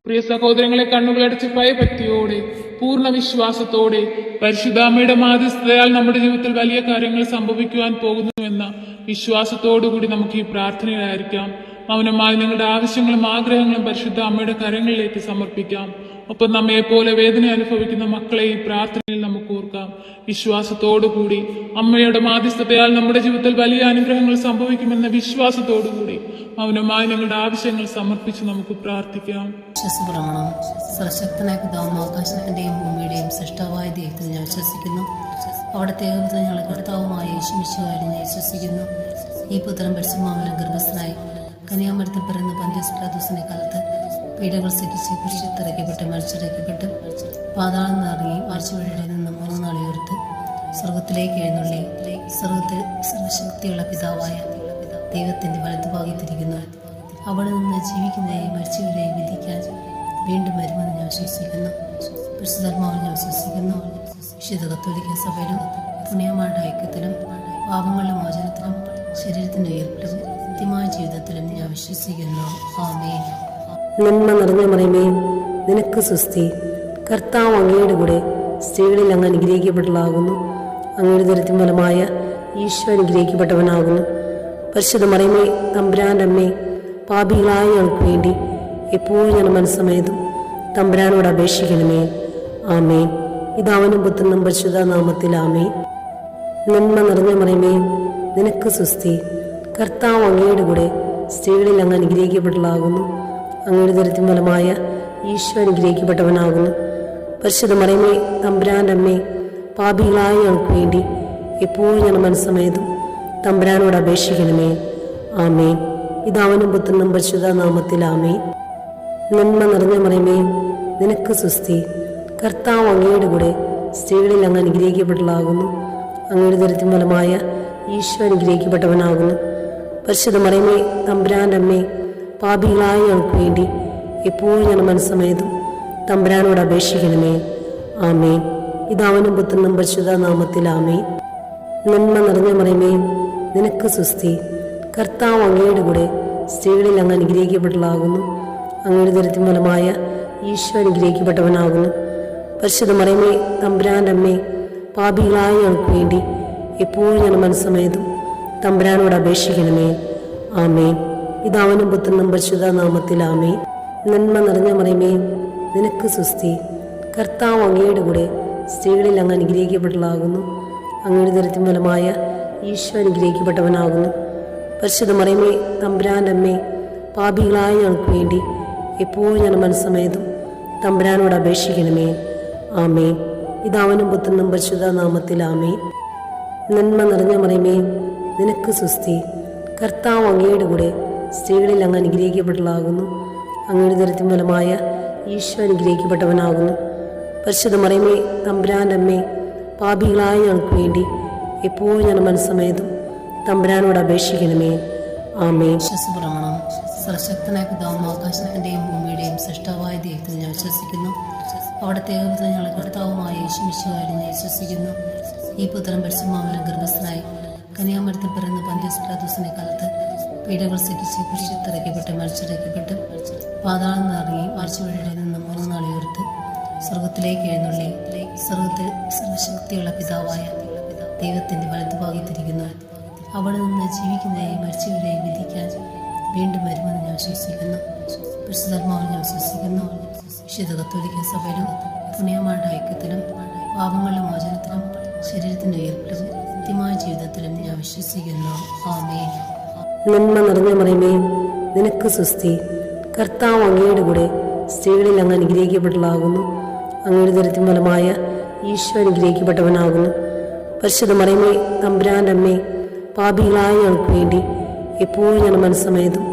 പ്രിയ സഹോദരങ്ങളെ, കണ്ണുകളടച്ച് ഭയഭക്തിയോടെ പൂർണ്ണ വിശ്വാസത്തോടെ പരിശുദ്ധാമ്മയുടെ മാധ്യസ്ഥതയാൽ നമ്മുടെ ജീവിതത്തിൽ വലിയ കാര്യങ്ങൾ സംഭവിക്കുവാൻ പോകുന്നുവെന്ന വിശ്വാസത്തോടുകൂടി നമുക്ക് ഈ പ്രാർത്ഥനയിലായിരിക്കാം. മൗനമായി നിങ്ങളുടെ ആവശ്യങ്ങളും ആഗ്രഹങ്ങളും പരിശുദ്ധ അമ്മയുടെ കരങ്ങളിലേക്ക് സമർപ്പിക്കാം. ഒപ്പം നമ്മെപ്പോലെ വേദന അനുഭവിക്കുന്ന മക്കളെ ഈ പ്രാർത്ഥനയിൽ നമുക്ക് ഓർക്കാം. വിശ്വാസത്തോടുകൂടി അമ്മയുടെ മാധ്യസ്ഥതയാൽ നമ്മുടെ ജീവിതത്തിൽ വലിയ അനുഗ്രഹങ്ങൾ സംഭവിക്കുമെന്ന വിശ്വാസത്തോടുകൂടി മൗനമായി നിങ്ങളുടെ ആവശ്യങ്ങൾ സമർപ്പിച്ച് നമുക്ക് പ്രാർത്ഥിക്കാം. വിശ്വാസപ്രമാണം. സർവശക്തനായ പിതാവും ആകാശത്തിന്റെയും ഭൂമിയുടെയും സൃഷ്ടാവായ ദൈവത്തിൽ ഞാൻ വിശ്വസിക്കുന്നു. അവിടുത്തെ ഏകപുത്രൻ ഞങ്ങളുടെ കർത്താവുമായ യേശുമിശിഹായിൽ ഞാൻ വിശ്വസിക്കുന്നു. ഈ പുത്രൻ പരിശുദ്ധാത്മാവിൽ ഗർഭസ്ഥനായി കന്യാമരത്തിൽ പിറന്ന പന്തിയോസ് പിലാത്തോസിന്റെ കാലത്ത് പീഡകൾ സഹിച്ച് കുരിശിലിറക്കപ്പെട്ട് മരിച്ചിറക്കപ്പെട്ട് പാതാളം നിറങ്ങി മരിച്ചവരുടെ നിന്ന് 3 നാൾ ഉയർത്ത് സ്വർഗത്തിലേക്ക് എഴുന്നള്ളി സ്വർഗത്തിൽ സർവശക്തിയുള്ള പിതാവായ ദൈവത്തിന്റെ വലതുഭാഗത്തിരിക്കുന്നു. അവിടെ നിന്ന് ജീവിക്കുന്നവരെയും മരിച്ചവരെയും വിധിക്കാൻ വീണ്ടും വരുമെന്ന് ഞാൻ വിശ്വസിക്കുന്നു. പരിശുദ്ധാത്മാവിൽ ഞാൻ വിശ്വസിക്കുന്നു. വിശുദ്ധ കത്തോലിക്ക സഭയിലും പുണ്യമാരുടെ ഐക്യത്തിലും പാപങ്ങളുടെ മോചനത്തിലും ശരീരത്തിന്റെ ഉയർപ്പിലും നിത്യമായ ജീവിതത്തിലും ഞാൻ വിശ്വസിക്കുന്നു. ആമേൻ. നന്മ നിറഞ്ഞ മറിയമേ, നിനക്ക് സ്വസ്തി. കർത്താവ് അങ്ങയുടെ കൂടെ സ്ത്രീകളിൽ അങ്ങ് അനുഗ്രഹിക്കപ്പെട്ടവളാകുന്നു. അങ്ങയുടെ ദുരിതത്തിൻ ഫലമായ ഈശോ അനുഗ്രഹിക്കപ്പെട്ടവനാകുന്നു. പരിശുദ്ധ മറിയമേ, തമ്പുരാന്റെ അമ്മേ, പാപികളായ ഞങ്ങൾക്ക് വേണ്ടി എപ്പോഴും ഞാൻ മനസ്സമേതും തമ്പുരാനോട് അപേക്ഷിക്കണമേ. ആമേൻ. പിതാവിനും പുത്രനും പരിശുദ്ധ നാമത്തിൽ ആമേൻ. നന്മ നിറഞ്ഞ മറിയമേ, നിനക്ക് സ്വസ്തി. കർത്താവ് അങ്ങയുടെ കൂടെ സ്ത്രീകളിൽ അങ്ങ് അനുഗ്രഹിക്കപ്പെട്ടവളാകുന്നു. അങ്ങയുടെ ദുരിതത്തിൻ ഫലമായ ഈശോ അനുഗ്രഹിക്കപ്പെട്ടവനാകുന്നു. പരിശുദ്ധ മറിയമേ, തമ്പുരാന്റെ അമ്മേ, പാപികളായ ഞങ്ങൾക്ക് വേണ്ടി എപ്പോഴും ഞാൻ മനസ്സമേതും തമ്പുരാനോട് അപേക്ഷിക്കണമേ. ആമേൻ. പിതാവിനും പുത്രനും പരിശുദ്ധ നാമത്തിൽ ആമേൻ. നന്മ നിറഞ്ഞ മറിയമേ, നിനക്ക് സ്വസ്തി. കർത്താവ് അങ്ങയുടെ കൂടെ സ്ത്രീകളിൽ അങ്ങ് അനുഗ്രഹിക്കപ്പെട്ടവളാകുന്നു. അങ്ങയുടെ ദുരിതത്തിൻ ഫലമായ ഈശോ അനുഗ്രഹിക്കപ്പെട്ടവനാകുന്നു. പരിശുദ്ധ മറിയമേ, തമ്പുരാന്റെ അമ്മേ, പാപികളായ ഞങ്ങൾക്ക് വേണ്ടി എപ്പോഴും ഞാൻ മനസ്സമേതും തമ്പുരാനോട് അപേക്ഷിക്കണമേ. ആമേൻ. പിതാവിനും പുത്രനും പരിശുദ്ധ നാമത്തിൽ ആമേൻ. നന്മ നിറഞ്ഞ മറിയമേ, നിനക്ക് സ്വസ്തി. കർത്താവ് അങ്ങയുടെ കൂടെ സ്ത്രീകളിൽ അങ്ങ് അനുഗ്രഹിക്കപ്പെട്ടവളാകുന്നു. അങ്ങയുടെ ദുരിതത്തിൻ ഫലമായ ഈശോ അനുഗ്രഹിക്കപ്പെട്ടവനാകുന്നു. പരിശുദ്ധ മറിയമേ, തമ്പുരാന്റെ അമ്മേ, പാപികളായ ഞങ്ങൾക്ക് വേണ്ടി എപ്പോഴും ഞാൻ മനസ്സമേതും തമ്പുരാനോട് അപേക്ഷിക്കണമേ. ആമേൻ. പിതാവിനും പുത്രനും പരിശുദ്ധ നാമത്തിൽ ആമേൻ. നന്മ നിറഞ്ഞ മറിയമേ, നിനക്ക് സ്വസ്തി. കർത്താവ് അങ്ങയുടെ കൂടെ സ്ത്രീകളിൽ അങ്ങ് അനുഗ്രഹിക്കപ്പെട്ടവളാകുന്നു. അങ്ങയുടെ ദുരിതത്തിൻ ഫലമായ ഈശോ അനുഗ്രഹിക്കപ്പെട്ടവനാകുന്നു. പരിശുദ്ധ മറിയമേ, തമ്പുരാന്റെ അമ്മേ, പാപികളായ ഞങ്ങൾക്ക് വേണ്ടി എപ്പോഴും ഞാൻ മനസ്സമേതും തമ്പുരാനോട് അപേക്ഷിക്കണമേ. ആമേൻ. പിതാവിനും പുത്രനും പരിശുദ്ധ നാമത്തിൽ ആമേൻ. നന്മ നിറഞ്ഞ മറിയമേ, നിനക്ക് സ്വസ്തി. കർത്താവ് അങ്ങയുടെ കൂടെ സ്ത്രീകളിൽ അങ്ങ് അനുഗ്രഹിക്കപ്പെട്ടവളാകുന്നു. അങ്ങയുടെ ദുരിതത്തിൻ ഫലമായ ഈശോ അനുഗ്രഹിക്കപ്പെട്ടവനാകുന്നു. പരിശുദ്ധ മറിയമേ, തമ്പുരാന്റെ അമ്മേ, പാപികളായ ഞങ്ങൾക്ക് വേണ്ടി എപ്പോഴും ഞാൻ മനസ്സമേതും തമ്പുരാനോട് അപേക്ഷിക്കണമേ. ആമേൻ. വിശ്വാസപ്രമാണം. സർവശക്തനായ പിതാവും ആകാശത്തിന്റെയും ഭൂമിയുടെയും സൃഷ്ടാവായ ദൈവത്തിൽ ഞാൻ വിശ്വസിക്കുന്നു. അവിടുത്തെ ഏകപുത്രൻ ഞങ്ങളുടെ കർത്താവുമായ യേശുമിശിഹായിൽ ഞാൻ വിശ്വസിക്കുന്നു. ഈ പുത്രൻ പരിശുദ്ധാത്മാവിൽ ഗർഭസ്ഥനായി കന്യാമരത്തിൽ പിറന്ന പന്തിയോസ് പിലാത്തോസിന്റെ കാലത്ത് പീഡകൾ സഹിച്ച് കുരിശിലിറക്കപ്പെട്ട് മരിച്ചിറക്കപ്പെട്ട് പാതാളം നിറങ്ങി മരിച്ചവരുടെ നിന്ന് 3 നാൾ ഉയർത്ത് സ്വർഗത്തിലേക്ക് എഴുന്നള്ളി സ്വർഗത്തിൽ സർവശക്തിയുള്ള പിതാവായ ദൈവത്തിന്റെ വലതുഭാഗത്തിരിക്കുന്നു. അവിടെ നിന്ന് ജീവിക്കുന്നവരെയും മരിച്ചവരെയും വിധിക്കാൻ വീണ്ടും വരുമെന്ന് ഞാൻ വിശ്വസിക്കുന്നു. പരിശുദ്ധാത്മാവിൽ ഞാൻ വിശ്വസിക്കുന്നു. വിശുദ്ധ കത്തോലിക്ക സഭയിലും പുണ്യമാരുടെ ഐക്യത്തിലും പാപങ്ങളുടെ മോചനത്തിലും ശരീരത്തിന്റെ ഉയർപ്പിലും നിത്യമായ ജീവിതത്തിലും ഞാൻ വിശ്വസിക്കുന്നു. ആമേൻ. നന്മ നിറഞ്ഞ മറിയമേ, നിനക്ക് സ്വസ്തി. കർത്താവ് അങ്ങയുടെ കൂടെ സ്ത്രീകളിൽ അങ്ങ് അനുഗ്രഹിക്കപ്പെട്ടവളാകുന്നു. അങ്ങയുടെ ദുരിതത്തിൻ ഫലമായ ഈശോ അനുഗ്രഹിക്കപ്പെട്ടവനാകുന്നു. പരിശുദ്ധ മറിയമേ, തമ്പുരാന്റെ അമ്മേ, പാപികളായ ഞങ്ങൾക്ക് വേണ്ടി എപ്പോഴും ഞാൻ മനസ്സമേതും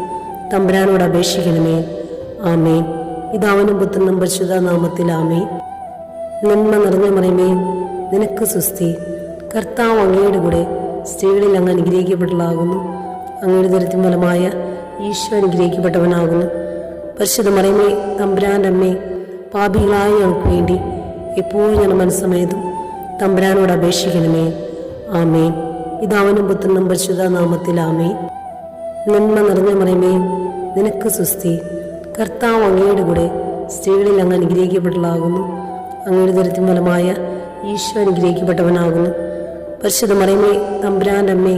തമ്പുരാനോട് അപേക്ഷിക്കണമേ. ആമേൻ. പിതാവിനും പുത്രനും പരിശുദ്ധ നാമത്തിൽ ആമേൻ. നന്മ നിറഞ്ഞ മറിയമേ, നിനക്ക് സ്വസ്തി. കർത്താവ് അങ്ങയുടെ കൂടെ സ്ത്രീകളിൽ അങ്ങ് അനുഗ്രഹിക്കപ്പെട്ടവളാകുന്നു. അങ്ങയുടെ ദുരിതത്തിൻ ഫലമായ ഈശോ അനുഗ്രഹിക്കപ്പെട്ടവനാകുന്നു. പരിശുദ്ധ മറിയമേ, തമ്പുരാന്റെ അമ്മേ, പാപികളായ ഞങ്ങൾക്ക് വേണ്ടി എപ്പോഴും ഞാൻ മനസ്സമേതും തമ്പുരാനോട് അപേക്ഷിക്കണമേ. ആമേൻ. പിതാവിനും പുത്രനും പരിശുദ്ധ നാമത്തിൽ ആമേൻ. നന്മ നിറഞ്ഞ മറിയമേ, നിനക്ക് സ്വസ്തി. കർത്താവ് അങ്ങയുടെ കൂടെ സ്ത്രീകളിൽ അങ്ങ് അനുഗ്രഹിക്കപ്പെട്ടവളാകുന്നു. അങ്ങയുടെ ഉദരത്തിൻ ഫലമായ ഈശോ അനുഗ്രഹിക്കപ്പെട്ടവനാകുന്നു. പരിശുദ്ധ മറിയമേ, തമ്പുരാൻ്റെ അമ്മേ,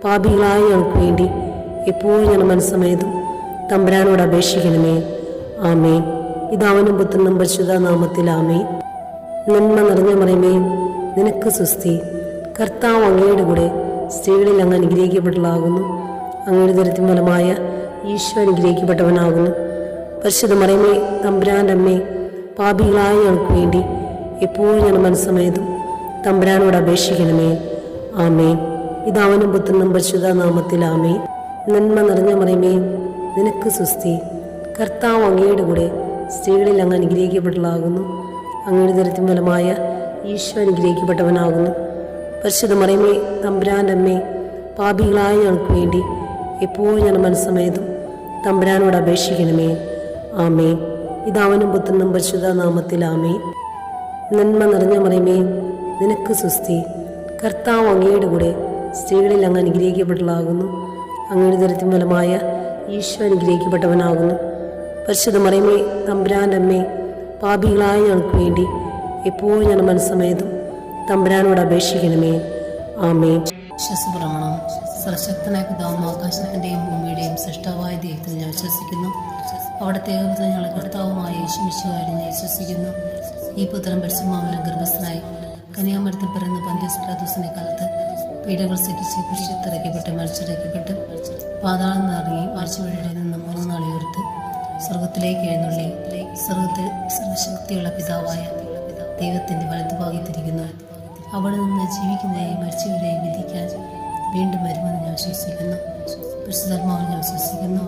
പാപികളായ ഞങ്ങൾക്ക് വേണ്ടി എപ്പോഴും ഞങ്ങളുടെ മനസ്സമേതും തമ്പുരാനോട് അപേക്ഷിക്കണമേ. ആമേൻ. പിതാവിനും പുത്രനും പരിശുദ്ധ നാമത്തിൽ ആമേൻ. നന്മ നിറഞ്ഞ മറിയമേ, നിനക്ക് സുസ്തി. കർത്താവ് അങ്ങയുടെ കൂടെ സ്ത്രീകളിൽ അങ്ങ് അനുഗ്രഹിക്കപ്പെട്ടവളാകുന്നു. അങ്ങയുടെ ഉദരത്തിൻ ഫലമായ ഈശോ അനുഗ്രഹിക്കപ്പെട്ടവനാകുന്നു. പരിശുദ്ധ മറിയമേ, തമ്പുരാൻ്റെ അമ്മേ, പാപികളായ ഞങ്ങൾക്ക് വേണ്ടി എപ്പോഴും ഞങ്ങളുടെ മനസ്സമേതും തമ്പുരാനോട് അപേക്ഷിക്കണമേ. ആമേൻ. പിതാവിനും പുത്രനും പരിശുദ്ധ നാമത്തിൽ ആമേൻ. നന്മ നിറഞ്ഞ മറിയമേ, നിനക്ക് സുസ്തി. കർത്താവ് അങ്ങയുടെ കൂടെ സ്ത്രീകളിൽ അങ്ങ് അനുഗ്രഹിക്കപ്പെട്ടവളാകുന്നു. അങ്ങയുടെ ഉദരത്തിൻ ഫലമായ ഈശോ അനുഗ്രഹിക്കപ്പെട്ടവനാകുന്നു. പരിശുദ്ധ മറിയമേ, തമ്പുരാൻ്റെ അമ്മേ, പാപികളായ ഞങ്ങൾക്ക് വേണ്ടി എപ്പോഴും ഞങ്ങളുടെ മനസ്സമേതും തമ്പുരാനോട് അപേക്ഷിക്കണമേ. ആമേൻ. പിതാവിനും പുത്രനും പരിശുദ്ധ നാമത്തിൽ ആമേൻ. നന്മ നിറഞ്ഞ മറിയമേ, നിനക്ക് സുസ്തി. കർത്താവ് അങ്ങയുടെ കൂടെ സ്ത്രീകളിൽ അങ്ങ് അനുഗ്രഹിക്കപ്പെട്ടവളാകുന്നു. അങ്ങയുടെ ഉദരത്തിൻ ഫലമായ ഈശോ അനുഗ്രഹിക്കപ്പെട്ടവനാകുന്നു. പരിശുദ്ധ മറിയമേ, തമ്പുരാൻ്റെ അമ്മേ, പാപികളായ ഞങ്ങൾക്ക് വേണ്ടി എപ്പോഴും ഞങ്ങളുടെ മനസ്സമേതും തമ്പുരാനോട് അപേക്ഷിക്കണമേ. ആമേൻ. വിശ്വാസപ്രമാണം. സർവശക്തനായ പിതാവും ആകാശത്തിൻ്റെയും ഭൂമിയുടെയും സൃഷ്ടാവായ ദൈവത്തിൽ ഞാൻ വിശ്വസിക്കുന്നു. അവിടുത്തെ ഏകപുത്രൻ ഞങ്ങളുടെ കർത്താവുമായ യേശുമിശിഹായിൽ ഞാൻ വിശ്വസിക്കുന്നു. ഈ പുത്രൻ പരിശുദ്ധാത്മാവിനാൽ ഗർഭസ്ഥനായി കന്യാമരത്തിൽ പിറന്ന പന്തിയോസ് പിലാത്തോസിന്റെ കാലത്ത് പീഡകൾ സഹിച്ച് കുരിശിറക്കപ്പെട്ട് മരിച്ചിറക്കപ്പെട്ട് പാതാളം നിറങ്ങി മരിച്ചവരുടെ നിന്ന് 3 നാൾ ഉയർത്ത് സ്വർഗത്തിലേക്ക് എഴുന്നള്ളി സ്വർഗത്തിൽ സർവശക്തിയുള്ള പിതാവായ ദൈവത്തിന്റെ വലതുഭാഗത്തിരിക്കുന്നു. അവിടെ നിന്ന് ജീവിക്കുന്നവരെയും മരിച്ചവരെയും വിധിക്കാൻ വീണ്ടും വരുമെന്ന് ഞാൻ വിശ്വസിക്കുന്നു. പരിശുദ്ധാത്മാവിൽ ഞാൻ വിശ്വസിക്കുന്നു.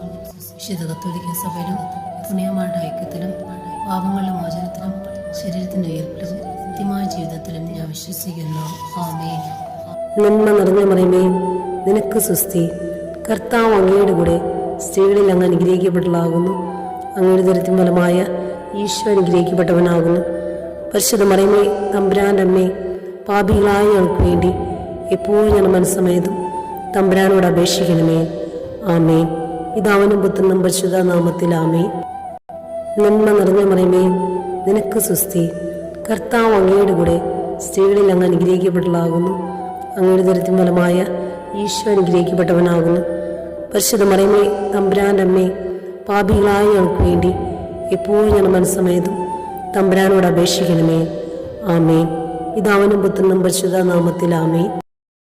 വിശുദ്ധ കത്തോലിക്ക സഭയിലും പുണ്യമാരുടെ ഐക്യത്തിലും പാപങ്ങളുടെ മോചനത്തിലും ശരീരത്തിന്റെ ഉയർപ്പിലും നിത്യമായ ജീവിതത്തിലും ഞാൻ വിശ്വസിക്കുന്നു. ആമേൻ. നന്മ നിറഞ്ഞ മറിയമേ, നിനക്ക് സുസ്തി. കർത്താവ് അങ്ങയുടെ കൂടെ സ്ത്രീകളിൽ അങ്ങ് അനുഗ്രഹിക്കപ്പെട്ടവളാകുന്നു. അങ്ങയുടെ ഉദരത്തിൻ ഫലമായ ഈശോ അനുഗ്രഹിക്കപ്പെട്ടവനാകുന്നു. പരിശുദ്ധ മറിയമേ, തമ്പുരാൻ്റെ അമ്മേ, പാപികളായ ഞങ്ങൾക്ക് വേണ്ടി എപ്പോഴും ഞങ്ങളുടെ മനസ്സമേതും തമ്പുരാനോട് അപേക്ഷിക്കണമേ. ആമേൻ. പിതാവിനും പുത്രനും പരിശുദ്ധ നാമത്തിൽ ആമേൻ. നന്മ നിറഞ്ഞ മറിയമേ, നിനക്ക് സുസ്തി. കർത്താവ് അങ്ങയുടെ കൂടെ സ്ത്രീകളിൽ അങ്ങ് അനുഗ്രഹിക്കപ്പെട്ടവളാകുന്നു. അങ്ങയുടെ ഉദരത്തിൻ ഫലമായ ഈശോ അനുഗ്രഹിക്കപ്പെട്ടവനാകുന്നു. പരിശുദ്ധ മറിയമേ, തമ്പുരാൻ്റെ അമ്മേ, പാപികളായ ഞങ്ങൾക്ക് വേണ്ടി എപ്പോഴും ഞങ്ങളുടെ മനസ്സമേതും തമ്പുരാനോട് അപേക്ഷിക്കണമേ. ആമേൻ. പിതാവിനും പുത്രനും പരിശുദ്ധ നാമത്തിൽ ആമേൻ.